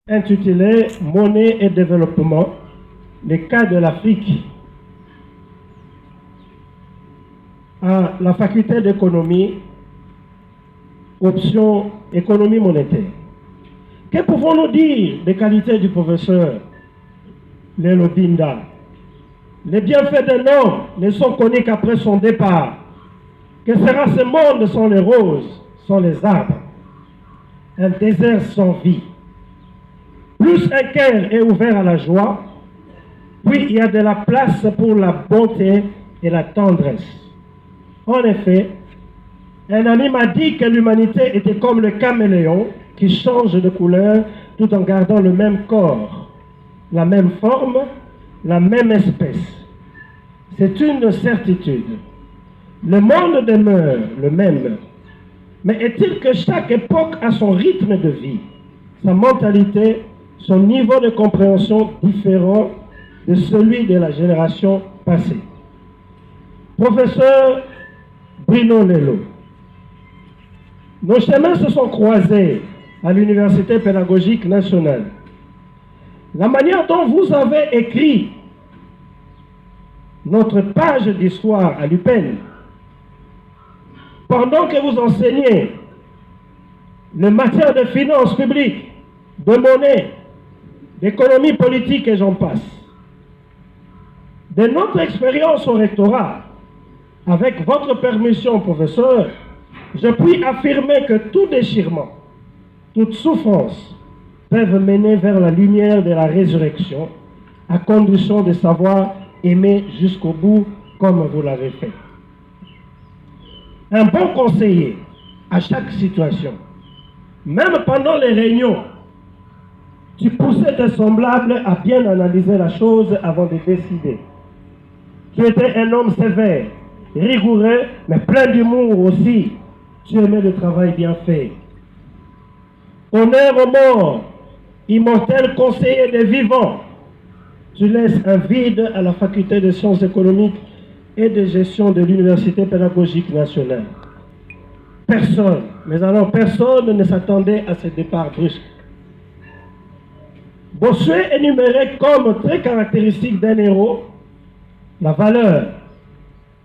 intitulé Monnaie et développement, les cas de l'Afrique, à la faculté d'économie, option économie monétaire. Que pouvons-nous dire des qualités du professeur Lelo Binda? Les bienfaits d'un homme ne sont connus qu'après son départ. Que sera ce monde sans les roses, sans les arbres? Un désert sans vie. Plus un cœur est ouvert à la joie, puis il y a de la place pour la bonté et la tendresse. En effet, un ami m'a dit que l'humanité était comme le caméléon qui change de couleur tout en gardant le même corps, la même forme, la même espèce. C'est une certitude. Le monde demeure le même. Mais est-il que chaque époque a son rythme de vie, sa mentalité, son niveau de compréhension différent de celui de la génération passée? Professeur Bruno Lelo, nos chemins se sont croisés à l'Université pédagogique nationale. La manière dont vous avez écrit notre page d'histoire à l'UPEN, pendant que vous enseignez les matières de finances publiques, de monnaie, d'économie politique et j'en passe. De notre expérience au rectorat, avec votre permission, professeur, je puis affirmer que tout déchirement, toute souffrance peuvent mener vers la lumière de la résurrection, à condition de savoir aimer jusqu'au bout comme vous l'avez fait. Un bon conseiller à chaque situation, même pendant les réunions, tu poussais tes semblables à bien analyser la chose avant de décider. Tu étais un homme sévère, rigoureux, mais plein d'humour aussi. Tu aimais le travail bien fait. Honneur aux morts, immortel conseiller des vivants. Tu laisses un vide à la faculté de sciences économiques et de gestion de l'Université pédagogique nationale. Personne, mais alors personne ne s'attendait à ce départ brusque. Bossuet énumérait comme très caractéristique d'un héros la valeur,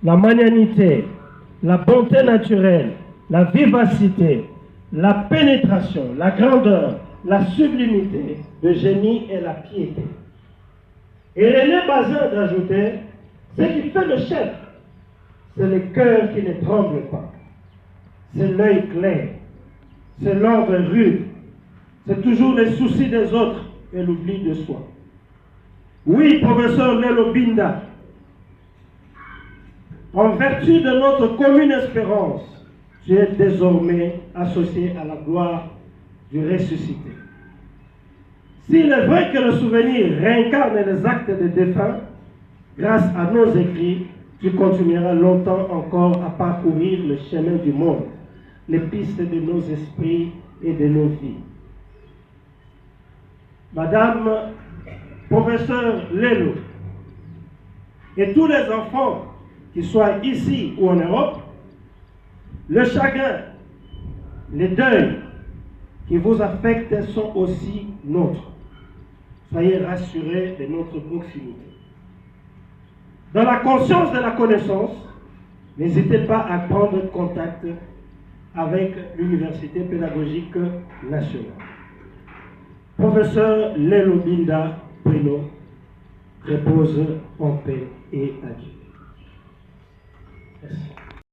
la magnanimité, la bonté naturelle, la vivacité, la pénétration, la grandeur, la sublimité, le génie et la piété. Et René Bazin d'ajouter, ce qui fait le chef, c'est le cœur qui ne tremble pas, c'est l'œil clair, c'est l'ordre rude, c'est toujours les soucis des autres et l'oubli de soi. Oui, professeur Lelo Binda, en vertu de notre commune espérance, tu es désormais associé à la gloire du ressuscité. S'il est vrai que le souvenir réincarne les actes des défunts, grâce à nos écrits, tu continueras longtemps encore à parcourir le chemin du monde, les pistes de nos esprits et de nos vies. Madame professeur Lelo, et tous les enfants, qu'ils soient ici ou en Europe, le chagrin, les deuils qui vous affectent sont aussi nôtres. Soyez rassurés de notre proximité. Dans la conscience de la connaissance, n'hésitez pas à prendre contact avec l'Université pédagogique nationale. Professeur Lelo Binda Bruno, repose en paix et adieu. Merci.